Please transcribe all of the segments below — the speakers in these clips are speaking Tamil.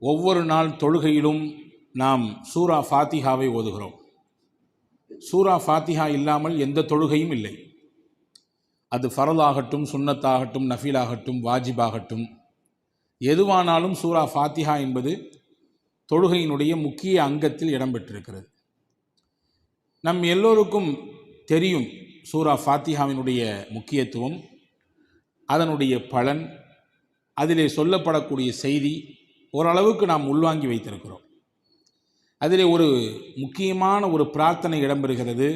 ஒவ்வொரு நாள் தொழுகையிலும் நாம் சூரா ஃபாத்திஹாவை ஓதுகிறோம். சூரா ஃபாத்திஹா இல்லாமல் எந்த தொழுகையும் இல்லை. அது ஃபரலாகட்டும், சுன்னத்தாகட்டும், நஃபிலாகட்டும், வாஜிபாகட்டும், எதுவானாலும் சூரா ஃபாத்திஹா என்பது தொழுகையினுடைய முக்கிய அங்கத்தில் இடம்பெற்றிருக்கிறது. நம் எல்லோருக்கும் தெரியும் சூரா ஃபாத்திஹாவினுடைய முக்கியத்துவம், அதனுடைய பலன், அதிலே சொல்லப்படக்கூடிய செய்தி ஓரளவுக்கு நாம் உள்வாங்கி வைத்திருக்கிறோம். அதிலே ஒரு முக்கியமான ஒரு பிரார்த்தனை இடம்பெறுகிறது.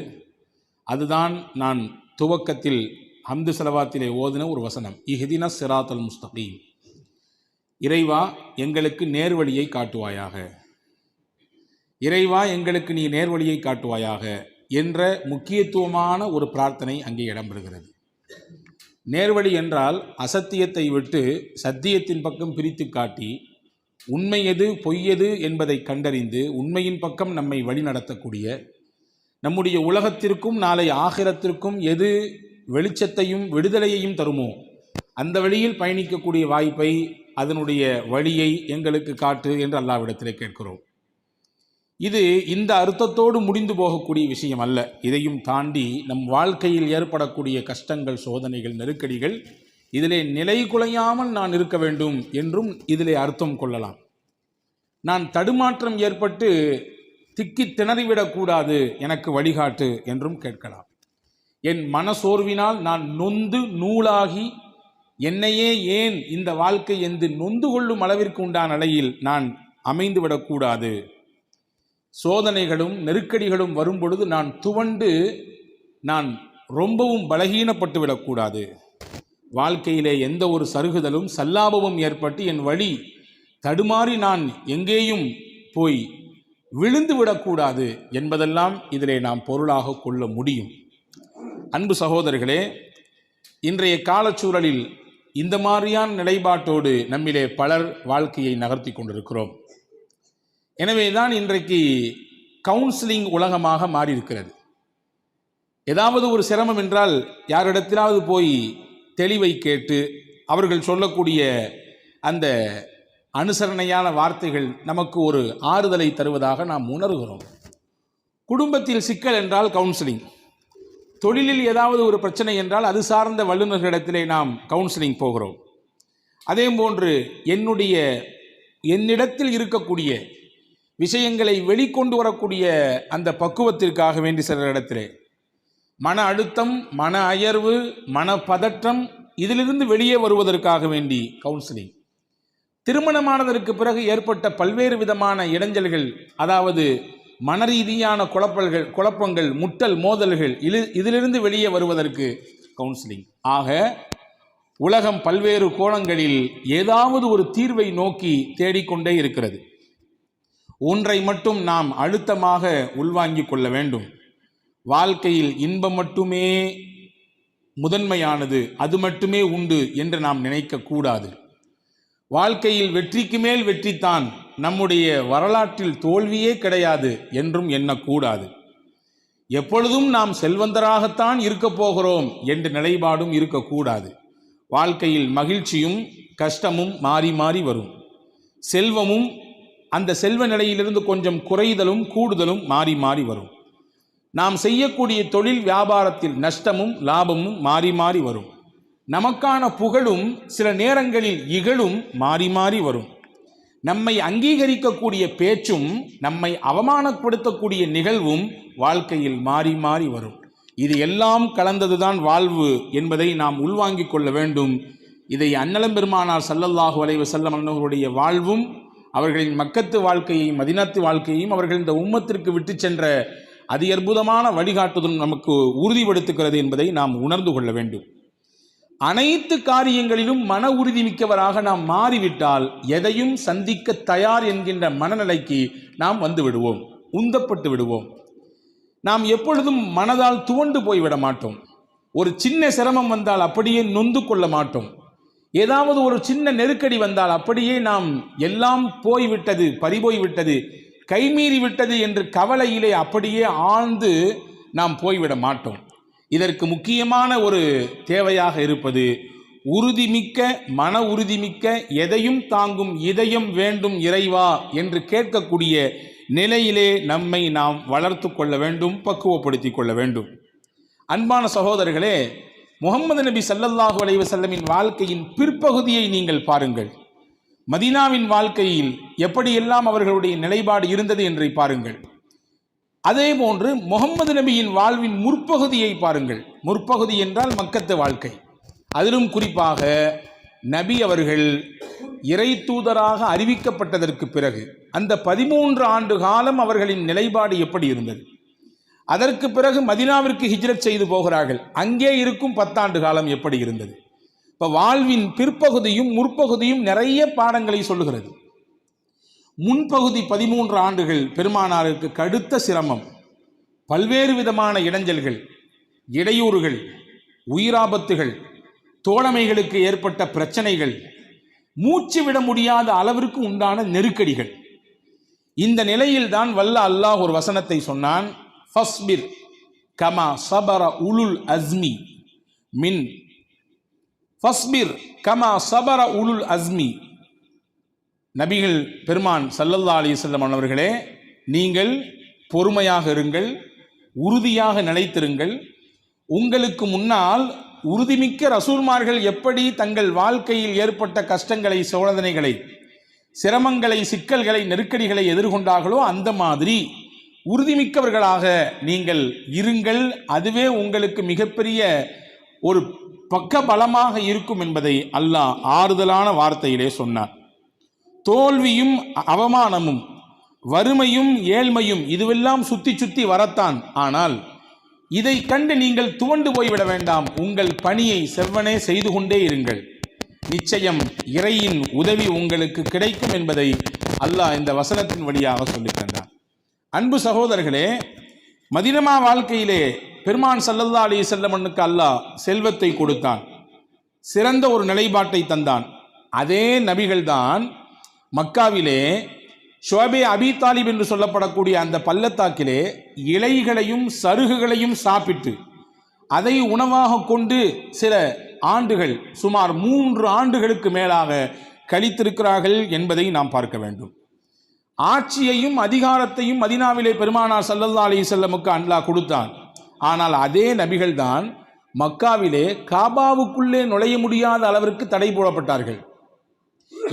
அதுதான் நான் துவக்கத்தில் ஹம்து ஸலவாத்திலே ஓதின ஒரு வசனம், இஹ்தின ஸிராத்தல் முஸ்தகீம். இறைவா எங்களுக்கு நேர்வழியை காட்டுவாயாக, இறைவா எங்களுக்கு நீ நேர்வழியை காட்டுவாயாக என்ற முக்கியத்துவமான ஒரு பிரார்த்தனை அங்கே இடம்பெறுகிறது. நேர்வழி என்றால் அசத்தியத்தை விட்டு சத்தியத்தின் பக்கம் பிரித்து காட்டி உண்மை எது பொய் எது என்பதை கண்டறிந்து உண்மையின் பக்கம் நம்மை வழிநடத்தக்கூடிய, நம்முடைய உலகத்திற்கும் நாளை ஆகிரத்திற்கும் எது வெளிச்சத்தையும் விடுதலையையும் தருமோ அந்த வழியில் பயணிக்கக்கூடிய வாய்ப்பை, அதனுடைய வழியை எங்களுக்கு காட்டு என்று அல்லாஹ்விடத்திலே கேட்கிறோம். இது இந்த அர்த்தத்தோடு முடிந்து போகக்கூடிய விஷயம் அல்ல. இதையும் தாண்டி நம் வாழ்க்கையில் ஏற்படக்கூடிய கஷ்டங்கள், சோதனைகள், நெருக்கடிகள், இதிலே நிலை குலையாமல் நான் இருக்க வேண்டும் என்றும் இதிலே அர்த்தம் கொள்ளலாம். நான் தடுமாற்றம் ஏற்பட்டு திக்கி திணறிவிடக்கூடாது, எனக்கு வழிகாட்டு என்றும் கேட்கலாம். என் மனசோர்வினால் நான் நொந்து நூலாகி என்னையே ஏன் இந்த வாழ்க்கை என்று நொந்து கொள்ளும் அளவிற்கு உண்டான நிலையில் நான் அமைந்துவிடக்கூடாது. சோதனைகளும் நெருக்கடிகளும் வரும்பொழுது நான் துவண்டு நான் ரொம்பவும் பலகீனப்பட்டு விடக்கூடாது. வாழ்க்கையிலே எந்த ஒரு சருகுதலும் சல்லாபமும் ஏற்பட்டு என் வழி தடுமாறி நான் எங்கேயும் போய் விழுந்து விடக்கூடாது என்பதெல்லாம் இதிலே நாம் பொருளாக கொள்ள முடியும். அன்பு சகோதரர்களே, இன்றைய காலச்சூழலில் இந்த மாதிரியான நிலைப்பாட்டோடு நம்மிலே பலர் வாழ்க்கையை நகர்த்தி கொண்டிருக்கிறோம். எனவே தான் இன்றைக்கு கவுன்சிலிங் உலகமாக மாறியிருக்கிறது. ஏதாவது ஒரு சிரமம் என்றால் யாரிடத்திலாவது போய் தெளிவை கேட்டு அவர்கள் சொல்லக்கூடிய அந்த அனுசரணையான வார்த்தைகள் நமக்கு ஒரு ஆறுதலை தருவதாக நாம் உணர்கிறோம். குடும்பத்தில் சிக்கல் என்றால் கவுன்சிலிங், தொழிலில் ஏதாவது ஒரு பிரச்சனை என்றால் அது சார்ந்த வல்லுநர்களிடத்திலே நாம் கவுன்சிலிங் போகிறோம். அதே போன்று என்னிடத்தில் இருக்கக்கூடிய விஷயங்களை வெளிக்கொண்டு வரக்கூடிய அந்த பக்குவத்திற்காக வேண்டி சிலரிடத்திலே மன அழுத்தம், மன அயர்வு, மனப்பதற்றம், இதிலிருந்து வெளியே வருவதற்காக வேண்டி கவுன்சிலிங். திருமணமானதற்கு பிறகு ஏற்பட்ட பல்வேறு விதமான இடைஞ்சல்கள், அதாவது மனரீதியான குழப்பங்கள், முட்டல், மோதல்கள், இதிலிருந்து வெளியே வருவதற்கு கவுன்சிலிங். ஆக உலகம் பல்வேறு கோணங்களில் ஏதாவது ஒரு தீர்வை நோக்கி தேடிக்கொண்டே இருக்கிறது. ஒன்றை மட்டும் நாம் அழுத்தமாக உள்வாங்கிக் கொள்ள வேண்டும். வாழ்க்கையில் இன்பம் மட்டுமே முதன்மையானது, அது மட்டுமே உண்டு என்று நாம் நினைக்கக்கூடாது. வாழ்க்கையில் வெற்றிக்கு மேல் வெற்றித்தான், நம்முடைய வரலாற்றில் தோல்வியே கிடையாது என்றும் எண்ணக்கூடாது. எப்பொழுதும் நாம் செல்வந்தராகத்தான் இருக்கப் போகிறோம் என்ற நிலைப்பாடும் இருக்கக்கூடாது. வாழ்க்கையில் மகிழ்ச்சியும் கஷ்டமும் மாறி மாறி வரும். செல்வமும் அந்த செல்வ நிலையிலிருந்து கொஞ்சம் குறைதலும் கூடுதலும் மாறி மாறி வரும். நாம் செய்யக்கூடிய தொழில் வியாபாரத்தில் நஷ்டமும் லாபமும் மாறி மாறி வரும். நமக்கான புகழும் சில நேரங்களில் இகழும் மாறி மாறி வரும். நம்மை அங்கீகரிக்கக்கூடிய பேச்சும் நம்மை அவமானப்படுத்தக்கூடிய நிகழ்வும் வாழ்க்கையில் மாறி மாறி வரும். இது எல்லாம் கலந்ததுதான் வாழ்வு என்பதை நாம் உள்வாங்கிக் கொள்ள வேண்டும். இதை அன்னலம் பெருமானார் ஸல்லல்லாஹு அலைஹி வஸல்லம் அவர்களுடைய வாழ்வும் அவர்களின் மக்கத்து வாழ்க்கையையும் மதீனத்து வாழ்க்கையையும் அவர்கள் இந்த உம்மத்திற்கு விட்டு சென்ற அதி அற்புதமான வழிகாட்டுதல் நமக்கு உறுதிப்படுத்துகிறது என்பதை நாம் உணர்ந்து கொள்ள வேண்டும். அனைத்து காரியங்களிலும் மன உறுதி மிக்கவராக நாம் மாறிவிட்டால் எதையும் சந்திக்க தயார் என்கின்ற மனநிலைக்கு நாம் வந்து விடுவோம், உந்தப்பட்டு விடுவோம். நாம் எப்பொழுதும் மனதால் துவண்டு போய்விட மாட்டோம். ஒரு சின்ன சிரமம் வந்தால் அப்படியே நொந்து கொள்ள மாட்டோம். ஏதாவது ஒரு சின்ன நெருக்கடி வந்தால் அப்படியே நாம் எல்லாம் போய்விட்டது, பறிபோய்விட்டது, கைமீறி விட்டது என்று கவலையிலே அப்படியே ஆழ்ந்து நாம் போய்விட மாட்டோம். இதற்கு முக்கியமான ஒரு தேவையாக இருப்பது உறுதிமிக்க மன உறுதிமிக்க எதையும் தாங்கும் இதயம் வேண்டும் இறைவா என்று கேட்கக்கூடிய நிலையிலே நம்மை நாம் வளர்த்து கொள்ள வேண்டும், பக்குவப்படுத்தி கொள்ள வேண்டும். அன்பான சகோதரர்களே, முஹம்மது நபி ஸல்லல்லாஹு அலைஹி வஸல்லமின் வாழ்க்கையின் பிற்பகுதியை நீங்கள் பாருங்கள். மதீனாவின் வாழ்க்கையில் எப்படியெல்லாம் அவர்களுடைய நிலைப்பாடு இருந்தது என்று பாருங்கள். அதே போன்று முஹம்மது நபியின் வாழ்வின் முற்பகுதியை பாருங்கள். முற்பகுதி என்றால் மக்கத்து வாழ்க்கை. அதிலும் குறிப்பாக நபி அவர்கள் இறை தூதராக அறிவிக்கப்பட்டதற்கு பிறகு அந்த 13 ஆண்டு காலம் அவர்களின் நிலைப்பாடு எப்படி இருந்தது? அதற்கு பிறகு மதீனாவிற்கு ஹிஜ்ரத் செய்து போகிறார்கள். அங்கே இருக்கும் 10 ஆண்டு காலம் எப்படி இருந்தது? இப்போ வாழ்வின் பிற்பகுதியும் முற்பகுதியும் நிறைய பாடங்களை சொல்லுகிறது. முன்பகுதி 13 ஆண்டுகள் பெருமானாருக்கு கடுத்த சிரமம், பல்வேறு விதமான இடைஞ்சல்கள், இடையூறுகள், உயிராபத்துகள், தோழமைகளுக்கு ஏற்பட்ட பிரச்சனைகள், மூச்சு விட முடியாத அளவிற்கு உண்டான நெருக்கடிகள். இந்த நிலையில்தான் வல்ல அல்லாஹ் ஒரு வசனத்தை சொன்னான், ஃபஸ்பிர் கமா சபர உலுல் அஸ்மி மின் ஃபஸ்பிர் கமா சபர உலுல் அஸ்மி. நபிகள் பெருமான் ஸல்லல்லாஹு அலைஹி வஸல்லம் அவர்களே, நீங்கள் பொறுமையாக இருங்கள், உறுதியாக நிலைத்திருங்கள். உங்களுக்கு முன்னால் உறுதிமிக்க ரசூல்மார்கள் எப்படி தங்கள் வாழ்க்கையில் ஏற்பட்ட கஷ்டங்களை, சோதனைகளை, சிரமங்களை, சிக்கல்களை, நெருக்கடிகளை எதிர்கொண்டார்களோ அந்த மாதிரி உறுதிமிக்கவர்களாக நீங்கள் இருங்கள். அதுவே உங்களுக்கு மிகப்பெரிய ஒரு பக்க பலமாக இருக்கும் என்பதை அல்லாஹ் ஆறுதலான வார்த்தையிலே சொன்னார். தோல்வியும் அவமானமும் வறுமையும் ஏழ்மையும் இதுவெல்லாம் சுத்தி சுத்தி வரத்தான். ஆனால் இதை கண்டு நீங்கள் துவண்டு போய்விட வேண்டாம். உங்கள் பணியை செவ்வனே செய்து கொண்டே இருங்கள். நிச்சயம் இறையின் உதவி உங்களுக்கு கிடைக்கும் என்பதை அல்லாஹ் இந்த வசனத்தின் வழியாக சொல்லித் தந்தார். அன்பு சகோதரர்களே, மதீனா வாழ்க்கையிலே பெருமான் ஸல்லல்லாஹு அலைஹி வஸல்லமுக்கு அல்லாஹ் செல்வத்தை கொடுத்தான், சிறந்த ஒரு நிலைப்பாட்டை தந்தான். அதே நபிகள்தான் மக்காவிலே ஷுவைபே அபி தாலிப் என்று சொல்லப்படக்கூடிய அந்த பள்ளத்தாக்கிலே இலைகளையும் சருகுகளையும் சாப்பிட்டு அதை உணவாக கொண்டு சில ஆண்டுகள், சுமார் 3 ஆண்டுகளுக்கு மேலாக கழித்திருக்கிறார்கள் என்பதை நாம் பார்க்க வேண்டும். ஆட்சியையும் அதிகாரத்தையும் மதீனாவிலே பெருமானார் ஸல்லல்லாஹு அலைஹி வஸல்லமுக்கு அல்லாஹ் கொடுத்தான். ஆனால் அதே நபிகள்தான் மக்காவிலே காபாவுக்குள்ளே நுழைய முடியாத அளவிற்கு தடை போடப்பட்டார்கள்.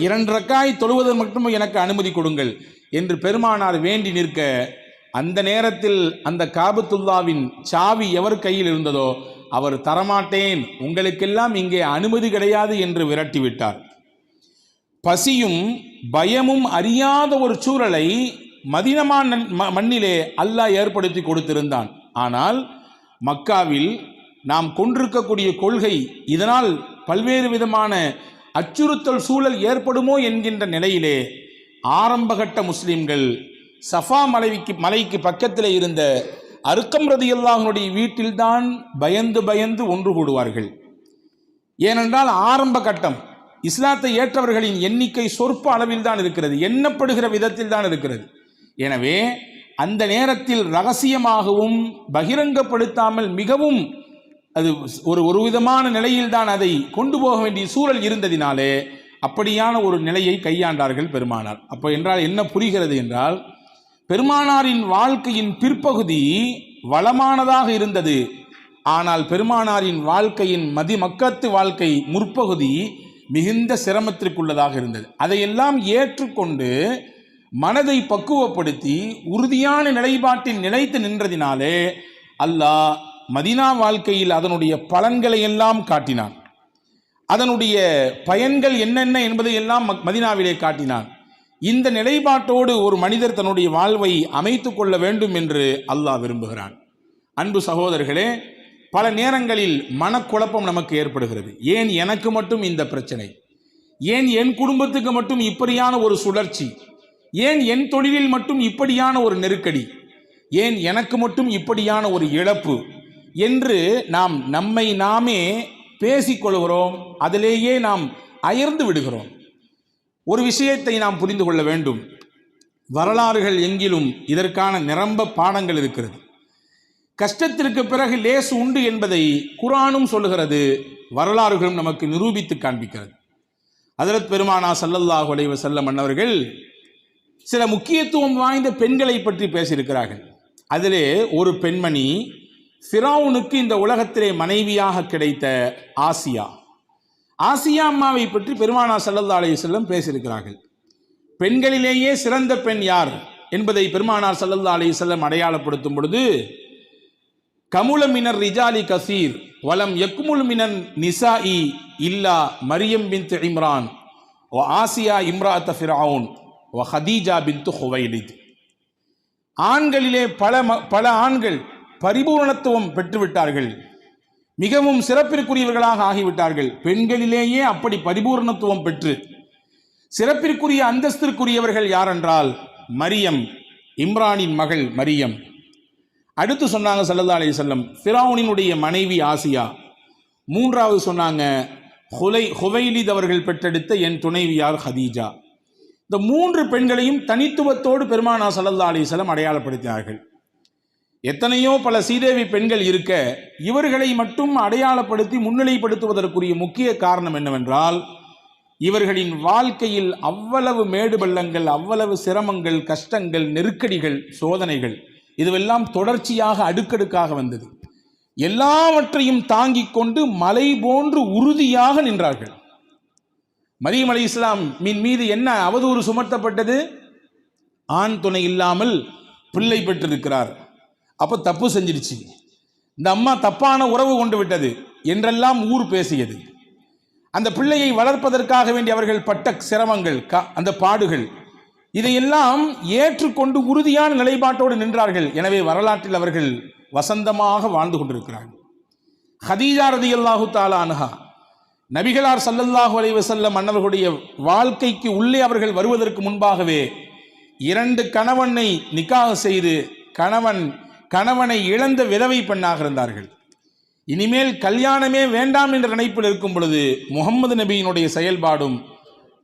2 ரக்காய் தொழுவதற்கு மட்டும் எனக்கு அனுமதி கொடுங்கள் என்று பெருமானார் வேண்டி நிற்க, அந்த நேரத்தில் அந்த காபத்துல்லாவின் சாவி எவர் கையில் இருந்ததோ அவர் தரமாட்டேன், உங்களுக்கெல்லாம் இங்கே அனுமதி கிடையாது என்று விரட்டிவிட்டார். பசியும் பயமும் அறியாத ஒரு சூழலை மதீனா மண்ணிலே அல்லாஹ் ஏற்படுத்தி கொடுத்திருந்தான். ஆனால் மக்காவில் நாம் கொண்டிருக்கக்கூடிய கொள்கை, இதனால் பல்வேறு விதமான அச்சுறுத்தல் சூழல் ஏற்படுமோ என்கின்ற நிலையிலே ஆரம்பகட்ட முஸ்லிம்கள் சஃபா மலைக்கு பக்கத்தில் இருந்த அர்கம் ரலியல்லாஹு அன்ஹுடைய வீட்டில்தான் பயந்து பயந்து ஒன்று கூடுவார்கள். ஏனென்றால் ஆரம்ப கட்டம், இஸ்லாத்தை ஏற்றவர்களின் எண்ணிக்கை சொற்ப அளவில் தான் இருக்கிறது, எண்ணப்படுகிற விதத்தில் தான் இருக்கிறது. எனவே அந்த நேரத்தில் ரகசியமாகவும் பகிரங்கப்படுத்தாமல் மிகவும் அது ஒரு விதமான நிலையில்தான் அதை கொண்டு போக வேண்டிய சூழல் இருந்ததினாலே அப்படியான ஒரு நிலையை கையாண்டார்கள் பெருமானார். அப்போ என்றால் என்ன புரிகிறது என்றால், பெருமானாரின் வாழ்க்கையின் பிற்பகுதி வளமானதாக இருந்தது. ஆனால் பெருமானாரின் வாழ்க்கையின் மக்கத்து வாழ்க்கை முற்பகுதி மிகுந்த சிரமத்திற்குள்ளதாக இருந்தது. அதையெல்லாம் ஏற்றுக்கொண்டு மனதை பக்குவப்படுத்தி உறுதியான நிலைப்பாட்டில் நிலைத்து நின்றதினாலே அல்லாஹ் மதீனா வாழ்க்கையில் அதனுடைய பலன்களை எல்லாம் காட்டினான். அதனுடைய பயன்கள் என்னென்ன என்பதை எல்லாம் மதீனாவிலே காட்டினான். இந்த நிலைப்பாட்டோடு ஒரு மனிதர் தன்னுடைய வாழ்வை அமைத்து கொள்ள வேண்டும் என்று அல்லாஹ் விரும்புகிறான். அன்பு சகோதரர்களே, பல நேரங்களில் மனக்குழப்பம் நமக்கு ஏற்படுகிறது. ஏன் எனக்கு மட்டும் இந்த பிரச்சனை? ஏன் என் குடும்பத்துக்கு மட்டும் இப்படியான ஒரு சுழற்சி? ஏன் என் தொழிலில் மட்டும் இப்படியான ஒரு நெருக்கடி? ஏன் எனக்கு மட்டும் இப்படியான ஒரு இழப்பு என்று நாம் நம்மை நாமே பேசிக்கொள்கிறோம். அதிலேயே நாம் அயர்ந்து விடுகிறோம். ஒரு விஷயத்தை நாம் புரிந்து கொள்ள வேண்டும். வரலாறுகள் எங்கிலும் இதற்கான நிரம்ப பாடங்கள் இருக்கிறது. கஷ்டத்திற்கு பிறகு லேசு உண்டு என்பதை குர்ஆனும் சொல்லுகிறது, வரலாறுகளும் நமக்கு நிரூபித்து காண்பிக்கிறது. ஹஜ்ரத் பெருமானா ஸல்லல்லாஹு அலைஹி வஸல்லம் அன்னவர்கள் சில முக்கியத்துவம் வாய்ந்த பெண்களை பற்றி பேசியிருக்கிறார்கள். அதிலே ஒரு பெண்மணி ஃபிரௌனுக்கு இந்த உலகத்திலே மனைவியாக கிடைத்த ஆசியா அம்மாவை பற்றி பெருமானா ஸல்லல்லாஹு அலைஹி வஸல்லம் பேசியிருக்கிறார்கள். பெண்களிலேயே சிறந்த பெண் யார் என்பதை பெருமானார் ஸல்லல்லாஹு அலைஹி வஸல்லம் அடையாளப்படுத்தும் பொழுது, கமுல மினர் ரிஜாலி கசீர் வலம் யக்முல் மினன் நிசாஇ இல்லா மரியம் பின்த் இம்ரான் வ ஆசியா இம்ராஅத் ஃபிரௌன் வ ஹதீஜா பின்த் ஹுவைலித். ஆண்களிலே பல ஆண்கள் பரிபூரணத்துவம் பெற்றுவிட்டார்கள், மிகவும் சிறப்பிற்குரியவர்களாக ஆகிவிட்டார்கள். பெண்களிலேயே அப்படி பரிபூரணத்துவம் பெற்று சிறப்பிற்குரிய அந்தஸ்திற்குரியவர்கள் யாரென்றால் மரியம், இம்ரானின் மகள் மரியம். அடுத்து சொன்னாங்க ஸல்லல்லாஹு அலைஹி வஸல்லம் ஃபிரௌனினுடைய மனைவி ஆசியா. மூன்றாவது சொன்னாங்க ஹுவைலித் அவர்கள் பெற்றெடுத்த என் துணைவியார் ஹதீஜா. இந்த மூன்று பெண்களையும் தனித்துவத்தோடு பெருமானார் ஸல்லல்லாஹு அலைஹி வஸல்லம் அடையாளப்படுத்தினார்கள். எத்தனையோ பல சீதேவி பெண்கள் இருக்க இவர்களை மட்டும் அடையாளப்படுத்தி முன்னிலைப்படுத்துவதற்குரிய முக்கிய காரணம் என்னவென்றால், இவர்களின் வாழ்க்கையில் அவ்வளவு மேடு பள்ளங்கள், அவ்வளவு சிரமங்கள், கஷ்டங்கள், நெருக்கடிகள், சோதனைகள் இதுவெல்லாம் தொடர்ச்சியாக அடுக்கடுக்காக வந்தது. எல்லாவற்றையும் தாங்கிக் கொண்டு மலை போன்று உறுதியாக நின்றார்கள். மரியம் அலைஹிஸ்ஸலாம் மீது என்ன அவதூறு சுமத்தப்பட்டது? ஆண் துணை இல்லாமல் பிள்ளை பெற்றிருக்கிறார், அப்போ தப்பு செஞ்சிருச்சு, இந்த அம்மா தப்பான உறவு கொண்டு விட்டது என்றெல்லாம் ஊர் பேசியது. அந்த பிள்ளையை வளர்ப்பதற்காக வேண்டி அவர்கள் பட்ட சிரமங்கள், அந்த பாடுகள், இதையெல்லாம் ஏற்றுக்கொண்டு உறுதியான நிலைப்பாட்டோடு நின்றார்கள். எனவே வரலாற்றில் அவர்கள் வசந்தமாக வாழ்ந்து கொண்டிருக்கிறார்கள். ஹதீஜா ரலியல்லாஹு தஆலா அன்ஹா நபிகளார் ஸல்லல்லாஹு அலைஹி வஸல்லம் அன்னவர்களுடைய வாழ்க்கைக்கு உள்ளே அவர்கள் வருவதற்கு முன்பாகவே 2 கணவனை நிக்காஹ் செய்து கணவனை இழந்த விதவை பெண்ணாக இருந்தார்கள். இனிமேல் கல்யாணமே வேண்டாம் என்ற நினைப்பில் இருக்கும் பொழுது முகம்மது நபியினுடைய செயல்பாடும்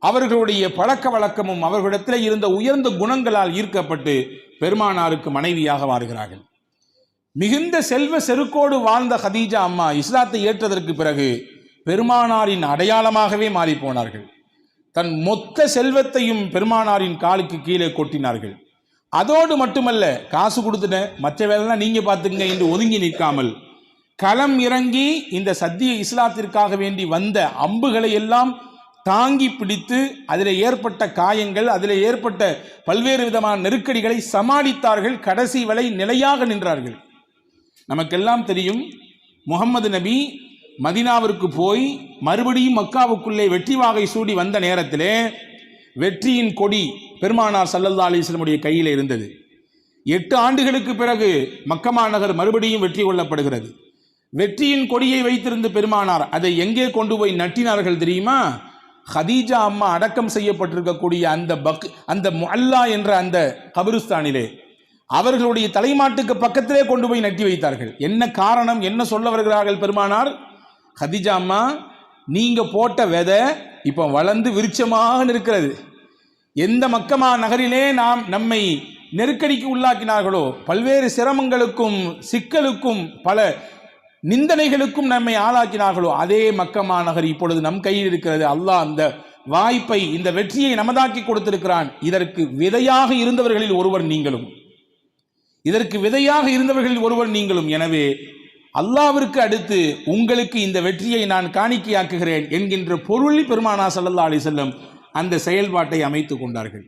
அவர்களுடைய பழக்க வழக்கமும் அவர்களிடத்தில் இருந்த உயர்ந்த குணங்களால் ஈர்க்கப்பட்டு பெருமானாருக்கு மனைவியாக மாறுகிறார்கள். மிகுந்த செல்வ செருக்கோடு வாழ்ந்த ஹதீஜா அம்மா இஸ்லாத்தை ஏற்றதற்கு பிறகு பெருமானாரின் அடையாளமாகவே மாறி போனார்கள். தன் மொத்த செல்வத்தையும் பெருமானாரின் காலுக்கு கீழே கொட்டினார்கள். அதோடு மட்டுமல்ல, காசு கொடுத்துட்டேன், மற்ற வேலைலாம் நீங்க பார்த்துங்க என்று ஒதுங்கி நிற்காமல் களம் இறங்கி இந்த சத்திய இஸ்லாத்திற்காக வேண்டி வந்த அம்புகளை எல்லாம் தாங்கி பிடித்து அதில் ஏற்பட்ட காயங்கள், அதில் ஏற்பட்ட பல்வேறு விதமான நெருக்கடிகளை சமாளித்தார்கள். கடைசி வரை நிலையாக நின்றார்கள். நமக்கெல்லாம் தெரியும், முகம்மது நபி மதீனாவிற்கு போய் மறுபடியும் மக்காவுக்குள்ளே வெற்றி வாகை சூடி வந்த நேரத்திலே வெற்றியின் கொடி பெருமானார் ஸல்லல்லாஹு அலைஹி வஸல்லம் கையில் இருந்தது. 8 ஆண்டுகளுக்கு பிறகு மக்கமா நகர் மறுபடியும் வெற்றி கொள்ளப்படுகிறது. வெற்றியின் கொடியை வைத்திருந்த பெருமானார் அதை எங்கே கொண்டு போய் நட்டினார்கள் தெரியுமா? ஹதீஜா அம்மா அடக்கம் செய்யப்பட்டிருக்கக்கூடிய அந்த முஅல்லா என்ற அந்த கபிரிஸ்தானிலே அவர்களுடைய தலைமாட்டுக்கு பக்கத்திலே கொண்டு போய் நட்டி வைத்தார்கள். என்ன காரணம், என்ன சொல்ல வருகிறார்கள் பெருமானார்? ஹதீஜா அம்மா, நீங்க போட்ட விதை இப்போ வளர்ந்து விருட்சமாக இருக்கிறது. எந்த மக்கமா நகரிலே நம்மை நெருக்கடிக்கு உள்ளாக்கினார்களோ, பல்வேறு சிரமங்களுக்கும் சிக்கலுக்கும் பல நிந்தனைகளுக்கும் நம்மை ஆளாக்கினார்களோ, அதே மக்கமா நகர் இப்பொழுது நம் கையில் இருக்கிறது. அல்லாஹ் அந்த வாய்ப்பை, இந்த வெற்றியை நமதாக்கி கொடுத்திருக்கிறான். இதற்கு விதையாக இருந்தவர்களில் ஒருவர் நீங்களும். எனவே அல்லாஹ்விற்கு அடுத்து உங்களுக்கு இந்த வெற்றியை நான் காணிக்கையாக்குகிறேன் என்கின்ற பொருளில் பெருமானார் ஸல்லல்லாஹு அலைஹி வஸல்லம் அந்த செயல்பாட்டை அமைத்து கொண்டார்கள்.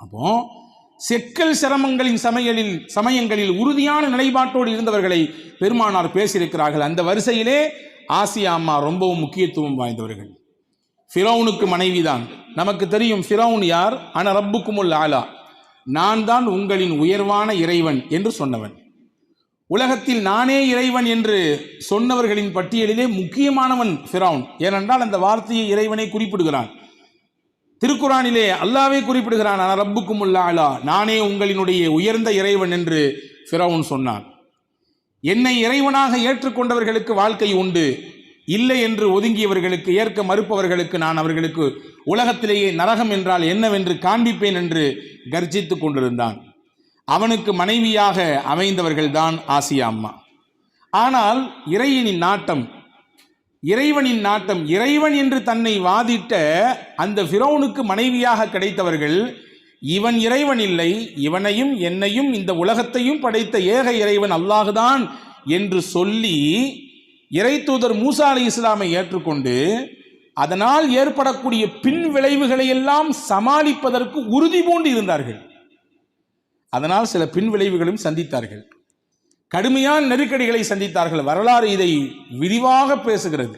அப்போ செக்கல் சிரமங்களின் சமயங்களில் உறுதியான நிலைப்பாட்டோடு இருந்தவர்களை பெருமானார் பேசியிருக்கிறார்கள். அந்த வரிசையிலே ஆசியா அம்மா ரொம்பவும் முக்கியத்துவம் வாய்ந்தவர்கள். ஃபிரௌனுக்கு மனைவிதான். நமக்கு தெரியும் ஃபிரௌன் யார்? அன ரப்புக்குமுல் ஆலா, நான் தான் உங்களின் உயர்வான இறைவன் என்று சொன்னவன். உலகத்தில் நானே இறைவன் என்று சொன்னவர்களின் பட்டியலிலே முக்கியமானவன் ஃபிரௌன். ஏனென்றால் அந்த வார்த்தையை இறைவனை குறிப்பிடுகிறான். திருக்குரானிலே அல்லாஹ்வே குறிப்பிடுகிறான், அன ரப்புக்குமுல் ஆலா, நானே உங்களினுடைய உயர்ந்த இறைவன் என்று ஃபிரௌன் சொன்னான். என்னை இறைவனாக ஏற்றுக்கொண்டவர்களுக்கு வாழ்க்கை உண்டு, இல்லை என்று ஒதுங்கியவர்களுக்கு, ஏற்க மறுப்பவர்களுக்கு நான் அவர்களுக்கு உலகத்திலேயே நரகம் என்றால் என்னவென்று காண்பிப்பேன் என்று கர்ஜித்து கொண்டிருந்தான். அவனுக்கு மனைவியாக அமைந்தவர்கள்தான் ஆசியா அம்மா. ஆனால் இறைவனின் நாட்டம், இறைவனின் நாட்டம். இறைவன் என்று தன்னை வாதிட்ட அந்த ஃபிரௌனுக்கு மனைவியாக கிடைத்தவர்கள், இவன் இறைவன் இல்லை, இவனையும் என்னையும் இந்த உலகத்தையும் படைத்த ஏக இறைவன் அல்லாஹுதான் என்று சொல்லி இறை தூதர் மூசா அலைஹிஸ்ஸலாமை ஏற்றுக்கொண்டு அதனால் ஏற்படக்கூடிய பின் விளைவுகளை எல்லாம் சமாளிப்பதற்கு உறுதி பூண்டு இருந்தார்கள். அதனால் சில பின் விளைவுகளும் சந்தித்தார்கள், கடுமையான நெருக்கடிகளை சந்தித்தார்கள். வரலாறு இதை விரிவாக பேசுகிறது.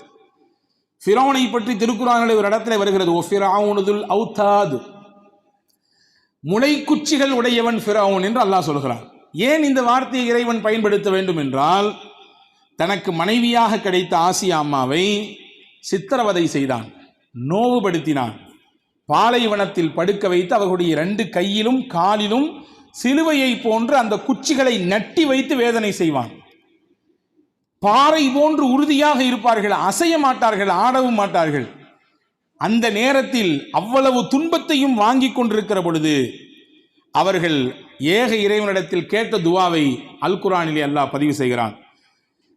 ஃபிரௌனை பற்றி திருக்குர்ஆனில் ஒரு இடத்துல வருகிறது, ஓ ஃபிரௌனுதுல் அவுதாத், முளைக்குச்சிகள் உடையவன் ஃபிரௌன் என்று அல்லாஹ் சொல்கிறான். ஏன் இந்த வார்த்தையை இறைவன் பயன்படுத்த வேண்டும் என்றால், தனக்கு மனைவியாக கிடைத்த ஆசியா அம்மாவை சித்திரவதை செய்தான், நோவுபடுத்தினான், பாலைவனத்தில் படுக்க வைத்து அவர்களுடைய 2 கையிலும் காலிலும் சிலுவையை போன்று அந்த குச்சிகளை நட்டி வைத்து வேதனை செய்வான். பாறை போன்று உறுதியாக இருப்பார்கள், அசைய மாட்டார்கள், ஆடவும் மாட்டார்கள். அந்த நேரத்தில் அவ்வளவு துன்பத்தையும் வாங்கி கொண்டிருக்கிற பொழுது அவர்கள் ஏக இறைவனிடத்தில் கேட்ட துவாவை அல் குர்ஆனிலே அல்லாஹ் பதிவு செய்கிறான்.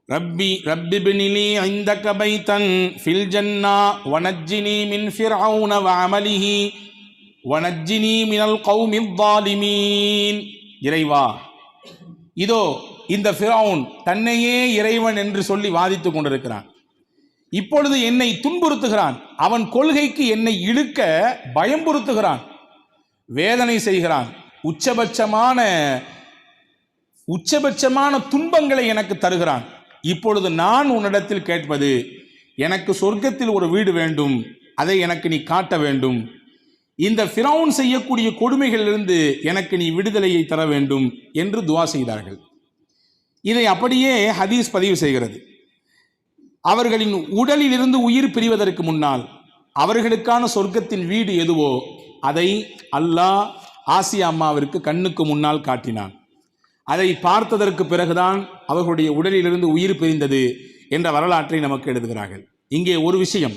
ரப்பி பினிலி இந்தக பைத்தன் ஃபில் ஜன்னா வனஜ்ஜினி மின் ஃபிர்அவுன வ அமலிஹி வனஜ்ஜினி மினல் கௌமில் ஸாலிமீன். இறைவா, இதோ இந்த ஃபிரௌன் தன்னையே இறைவன் என்று சொல்லி வாதித்துக் கொண்டிருக்கிறான், இப்பொழுது என்னை துன்புறுத்துகிறான், அவன் கொள்கைக்கு என்னை இழுக்க பயம்புறுத்துகிறான், வேதனை செய்கிறான், உச்சபட்சமான துன்பங்களை எனக்கு தருகிறான். இப்பொழுது நான் உன்னிடத்தில் கேட்பது, எனக்கு சொர்க்கத்தில் ஒரு வீடு வேண்டும், அதை எனக்கு நீ காட்ட வேண்டும், இந்த ஃபிரௌன் செய்யக்கூடிய கொடுமைகளிலிருந்து எனக்கு நீ விடுதலையை தர வேண்டும் என்று துவா செய்தார்கள். இதை அப்படியே ஹதீஸ் பதிவு செய்கிறது. அவர்களின் உடலில் இருந்து உயிர் பிரிவதற்கு முன்னால் அவர்களுக்கான சொர்க்கத்தின் வீடு எதுவோ அதை அல்லாஹ் ஆசியா அம்மாவிற்கு கண்ணுக்கு முன்னால் காட்டினான். அதை பார்த்ததற்கு பிறகுதான் அவர்களுடைய உடலிலிருந்து உயிர் பிரிந்தது என்ற வரலாற்றை நமக்கு எழுதுகிறார்கள். இங்கே ஒரு விஷயம்,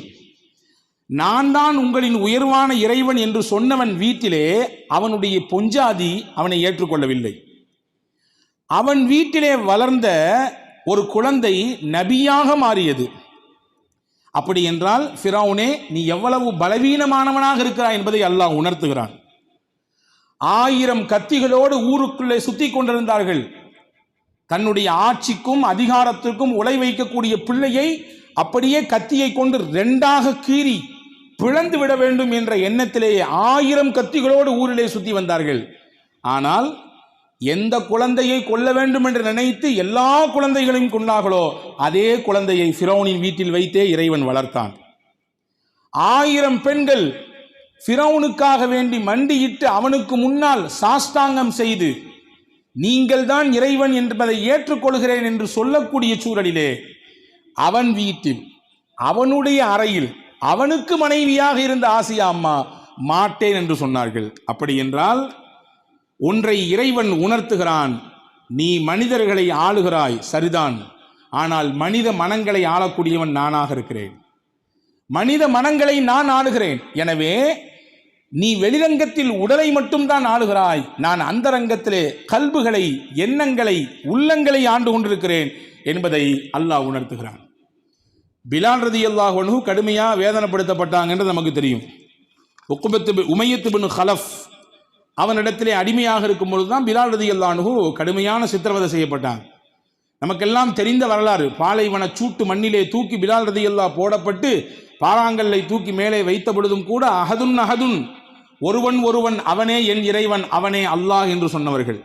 நான் தான் உங்களின் உயர்வான இறைவன் என்று சொன்னவன் வீட்டிலே அவனுடைய பொஞ்சாதி அவனை ஏற்றுக்கொள்ளவில்லை. அவன் வீட்டிலே வளர்ந்த ஒரு குழந்தை நபியாக மாறியது. அப்படி என்றால் ஃபிரௌனே, நீ எவ்வளவு பலவீனமானவனாக இருக்கிறாய் என்பதை அல்லாஹ் உணர்த்துகிறான். 1000 கத்திகளோடு ஊருக்குள்ளே சுத்தி கொண்டிருந்தார்கள். தன்னுடைய ஆட்சிக்கும் அதிகாரத்திற்கும் உலை வைக்கக்கூடிய பிள்ளையை அப்படியே கத்தியை கொண்டு 2ஆக கீறி பிளந்து விட வேண்டும் என்ற எண்ணத்திலேயே 1000 கத்திகளோடு ஊரிலே சுத்தி வந்தார்கள். ஆனால் எந்த குழந்தையை கொல்ல வேண்டும் என்று நினைத்து எல்லா குழந்தைகளையும் கொண்டார்களோ அதே குழந்தையை ஃபிரௌனின் வீட்டில் வைத்தே இறைவன் வளர்த்தான். 1000 பெண்கள் ஃபிரௌனுக்காக வேண்டி மண்டியிட்டு அவனுக்கு முன்னால் சாஷ்டாங்கம் செய்து நீங்கள் தான் இறைவன் என்பதை ஏற்றுக்கொள்கிறேன் என்று சொல்லக்கூடிய சூழலிலே அவன் வீட்டில் அவனுடைய அறையில் அவனுக்கு மனைவியாக இருந்த ஆசியா அம்மா மாட்டேன் என்று சொன்னார்கள். அப்படி என்றால் ஒன்றை இறைவன் உணர்த்துகிறான், நீ மனிதர்களை ஆளுகிறாய் சரிதான், ஆனால் மனித மனங்களை ஆளக்கூடியவன் நானாக இருக்கிறேன், மனித மனங்களை நான் ஆளுகிறேன். எனவே நீ வெளிரங்கத்தில் உடலை மட்டும்தான் ஆளுகிறாய், நான் அந்தரங்கத்திலே கல்புகளை, எண்ணங்களை, உள்ளங்களை ஆண்டு கொண்டிருக்கிறேன் என்பதை அல்லாஹ் உணர்த்துகிறான். பிலால் ரலியல்லாஹு அன்ஹு கடுமையாக வேதனைப்படுத்தப்பட்டாங்க என்று நமக்கு தெரியும். உமையத் பின் கலஃப் அவனிடத்திலே அடிமையாக இருக்கும் பொழுதுதான் பிலால் ரலியல்லாஹு அன்ஹு கடுமையான சித்திரவதை செய்யப்பட்டாங்க. நமக்கெல்லாம் தெரிந்த வரலாறு. பாலைவன சூட்டு மண்ணிலே தூக்கி பிலால் ரலியல்லாஹு போடப்பட்டு பாறாங்கல்லை தூக்கி மேலே வைத்த பொழுதும் கூட அஹதுன் அஹதுன், ஒருவன் அவனே என் இறைவன், அவனே அல்லாஹ் என்று சொன்னவர்கள்.